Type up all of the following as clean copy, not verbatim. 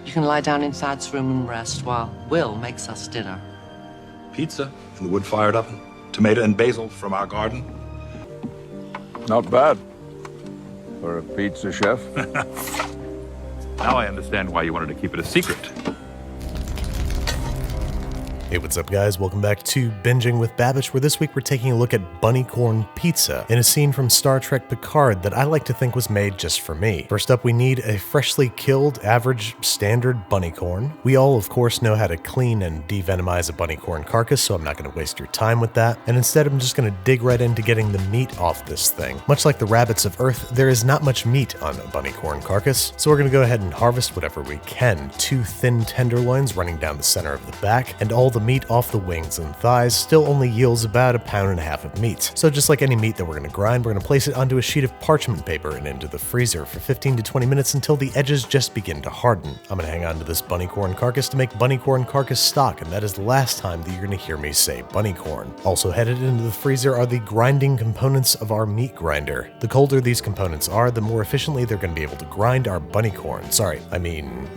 You can lie down inside this room and rest while Will makes us dinner. Pizza from the wood-fired oven. Tomato and basil from our garden. Not bad for a pizza chef. Now I understand why you wanted to keep it a secret. Hey, what's up guys? Welcome back to Binging with Babish, where this week we're taking a look at Bunnicorn Pizza in a scene from Star Trek Picard that I like to think was made just for me. First up, we need a freshly killed, average, standard bunnicorn. We all, of course, know how to clean and devenomize a bunnicorn carcass, so I'm not going to waste your time with that. And instead, I'm just going to dig right into getting the meat off this thing. Much like the rabbits of Earth, there is not much meat on a bunnicorn carcass, so we're going to go ahead and harvest whatever we can. 2 thin tenderloins running down the center of the back, and all the meat off the wings and thighs still only yields about 1.5 pounds of meat. So just like any meat that we're going to grind, we're going to place it onto a sheet of parchment paper and into the freezer for 15 to 20 minutes until the edges just begin to harden. I'm going to hang on to this bunnicorn carcass to make bunnicorn carcass stock, and that is the last time that you're going to hear me say bunnicorn. Also headed into the freezer are the grinding components of our meat grinder. The colder these components are, the more efficiently they're going to be able to grind our bunnicorn.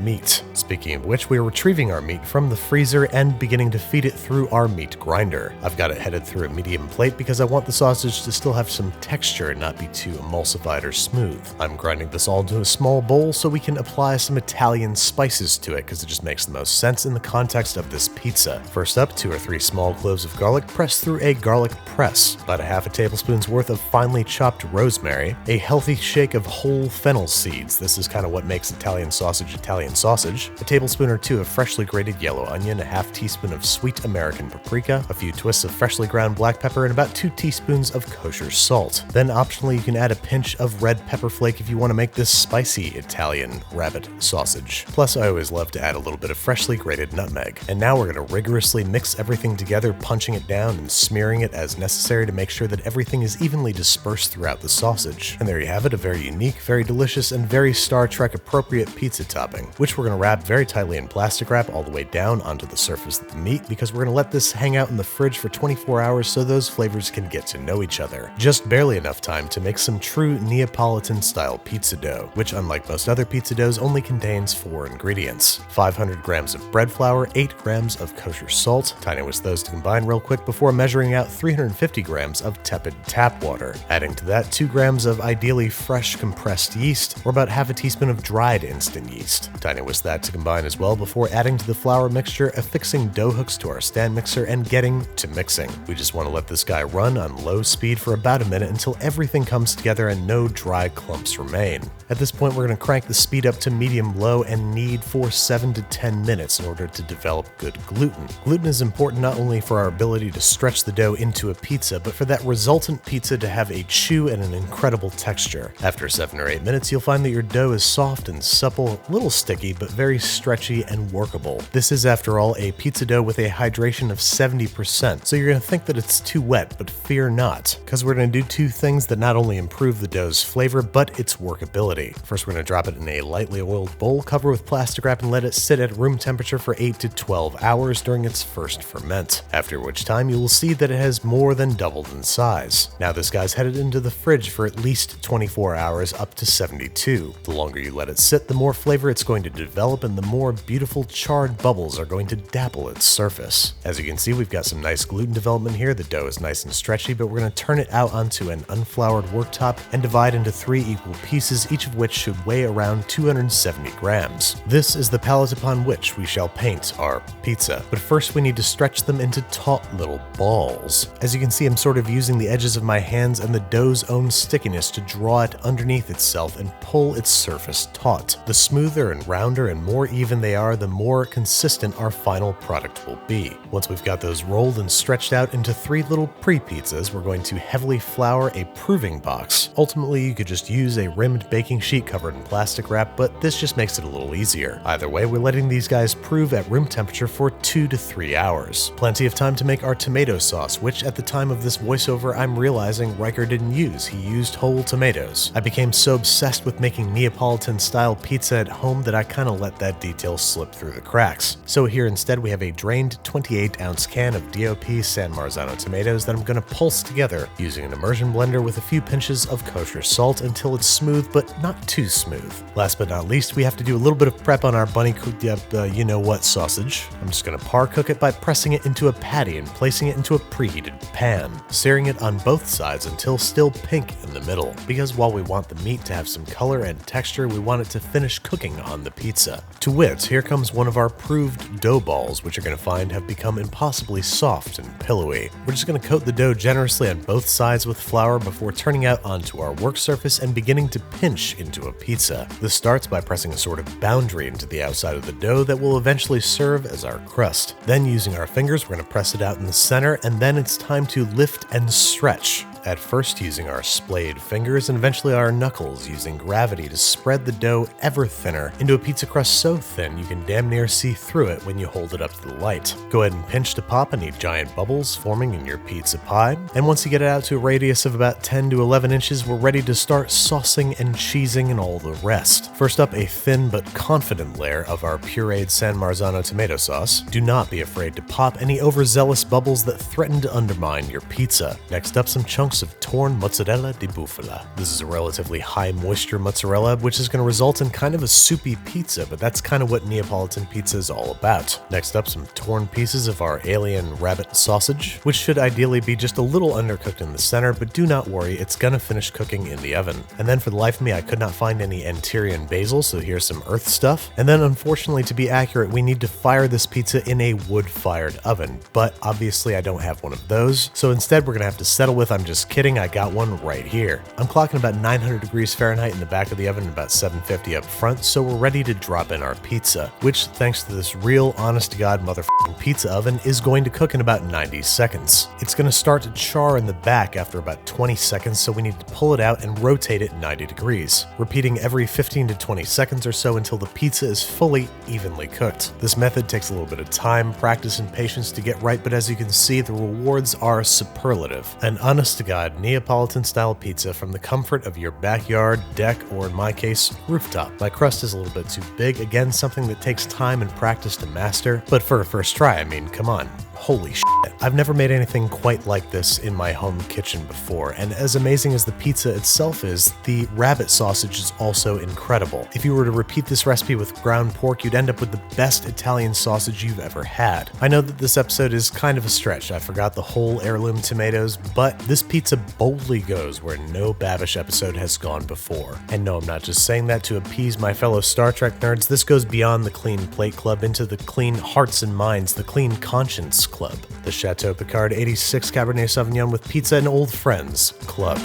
Meat. Speaking of which, we are retrieving our meat from the freezer and beginning to feed it through our meat grinder. I've got it headed through a medium plate because I want the sausage to still have some texture and not be too emulsified or smooth. I'm grinding this all into a small bowl so we can apply some Italian spices to it because it just makes the most sense in the context of this pizza. First up, 2 or 3 small cloves of garlic pressed through a garlic press, about 1/2 tablespoon's worth of finely chopped rosemary, a healthy shake of whole fennel seeds. This is kind of what makes Italian sausage, a tablespoon or 2 of freshly grated yellow onion, a 1/2 teaspoon of sweet American paprika, a few twists of freshly ground black pepper, and about 2 teaspoons of kosher salt. Then optionally you can add a pinch of red pepper flake if you want to make this spicy Italian rabbit sausage. Plus I always love to add a little bit of freshly grated nutmeg. And now we're going to rigorously mix everything together, punching it down and smearing it as necessary to make sure that everything is evenly dispersed throughout the sausage. And there you have it, a very unique, very delicious, and very Star Trek appropriate pizza topping, which we're going to wrap very tightly in plastic wrap all the way down onto the surface of the meat, because we're going to let this hang out in the fridge for 24 hours so those flavors can get to know each other. Just barely enough time to make some true Neapolitan style pizza dough, which unlike most other pizza doughs only contains 4 ingredients. 500 grams of bread flour, 8 grams of kosher salt, Tiny whisked those to combine real quick before measuring out 350 grams of tepid tap water. Adding to that 2 grams of ideally fresh compressed yeast, or about 1/2 teaspoon of dried instant yeast. Tiny whisked that to combine as well before adding to the flour mixture, affixing dough hooks to our stand mixer, and getting to mixing. We just want to let this guy run on low speed for about a minute until everything comes together and no dry clumps remain. At this point, we're going to crank the speed up to medium-low and knead for 7 to 10 minutes in order to develop good gluten. Gluten is important not only for our ability to stretch the dough into a pizza, but for that resultant pizza to have a chew and an incredible texture. After 7 or 8 minutes, you'll find that your dough is soft and supple, a little sticky, but very stretchy and workable. This is, after all, a pizza dough with a hydration of 70%, so you're going to think that it's too wet, but fear not, because we're going to do 2 things that not only improve the dough's flavor, but its workability. First, we're going to drop it in a lightly oiled bowl, cover with plastic wrap, and let it sit at room temperature for 8 to 12 hours during its first ferment, after which time you will see that it has more than doubled in size. Now this guy's headed into the fridge for at least 24 hours up to 72. The longer you let it sit, the more flavor it's going to develop and the more beautiful charred bubbles are going to dapple its surface. As you can see, we've got some nice gluten development here. The dough is nice and stretchy, but we're going to turn it out onto an unfloured worktop and divide into 3 equal pieces, each of which should weigh around 270 grams. This is the palette upon which we shall paint our pizza, but first we need to stretch them into taut little balls. As you can see, I'm sort of using the edges of my hands and the dough's own stickiness to draw it underneath itself and pull its surface taut. The smoother and rounder and more even they are, the more consistent our final product will be. Once we've got those rolled and stretched out into 3 little pre-pizzas, we're going to heavily flour a proving box. Ultimately, you could just use a rimmed baking sheet covered in plastic wrap, but this just makes it a little easier. Either way, we're letting these guys prove at room temperature for 2 to 3 hours. Plenty of time to make our tomato sauce, which at the time of this voiceover I'm realizing Riker didn't use. He used whole tomatoes. I became so obsessed with making Neapolitan style pizza at home that I kinda let that detail slip through the cracks. So here instead we have a drained 28-ounce can of DOP San Marzano tomatoes that I'm going to pulse together using an immersion blender with a few pinches of kosher salt until it's smooth but not too smooth. Last but not least, we have to do a little bit of prep on our you-know-what sausage. I'm just going to par cook it by pressing it into a patty and placing it into a preheated pan, searing it on both sides until still pink in the middle, because while we want the meat to have some color and texture, we want it to finish cooking on the pizza. To wit, here comes one of our proved dough balls, which you're going to find have become impossibly soft and pillowy. We're just going to coat the dough generously on both sides with flour before turning out onto our work surface and beginning to pinch into a pizza. This starts by pressing a sort of boundary into the outside of the dough that will eventually serve as our crust. Then using our fingers, we're going to press it out in the center, and then it's time to lift and stretch. At first using our splayed fingers and eventually our knuckles using gravity to spread the dough ever thinner into a pizza crust so thin you can damn near see through it when you hold it up to the light. Go ahead and pinch to pop any giant bubbles forming in your pizza pie, and once you get it out to a radius of about 10 to 11 inches, we're ready to start saucing and cheesing and all the rest. First up, a thin but confident layer of our pureed San Marzano tomato sauce. Do not be afraid to pop any overzealous bubbles that threaten to undermine your pizza. Next up, some chunks of torn mozzarella di bufala. This is a relatively high moisture mozzarella, which is going to result in kind of a soupy pizza, but that's kind of what Neapolitan pizza is all about. Next up, some torn pieces of our alien rabbit sausage, which should ideally be just a little undercooked in the center, but do not worry, it's going to finish cooking in the oven. And then for the life of me, I could not find any Anterian basil, so here's some earth stuff. And then unfortunately, to be accurate, we need to fire this pizza in a wood-fired oven, but obviously I don't have one of those, so instead we're going to have to settle with, I'm just kidding, I got one right here. I'm clocking about 900 degrees Fahrenheit in the back of the oven and about 750 up front, so we're ready to drop in our pizza, which thanks to this real honest-to-God motherfucking pizza oven is going to cook in about 90 seconds. It's going to start to char in the back after about 20 seconds, so we need to pull it out and rotate it 90 degrees, repeating every 15 to 20 seconds or so until the pizza is fully evenly cooked. This method takes a little bit of time, practice, and patience to get right, but as you can see, the rewards are superlative. An honest-to-God Neapolitan-style pizza from the comfort of your backyard, deck, or in my case, rooftop. My crust is a little bit too big, again, something that takes time and practice to master, but for a first try, I mean, come on. Holy shit. I've never made anything quite like this in my home kitchen before, and as amazing as the pizza itself is, the rabbit sausage is also incredible. If you were to repeat this recipe with ground pork, you'd end up with the best Italian sausage you've ever had. I know that this episode is kind of a stretch, I forgot the whole heirloom tomatoes, but this pizza boldly goes where no Babish episode has gone before. And no, I'm not just saying that to appease my fellow Star Trek nerds, this goes beyond the Clean Plate Club into the clean hearts and minds, the clean conscience club, the Chateau Picard 86 Cabernet Sauvignon with pizza and old friends club.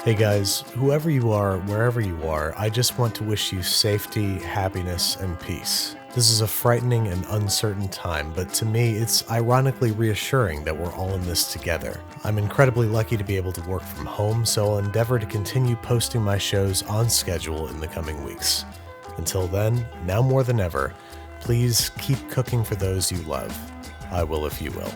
Hey guys, whoever you are, wherever you are, I just want to wish you safety, happiness, and peace. This is a frightening and uncertain time, but to me, it's ironically reassuring that we're all in this together. I'm incredibly lucky to be able to work from home, so I'll endeavor to continue posting my shows on schedule in the coming weeks. Until then, now more than ever, please keep cooking for those you love. I will if you will.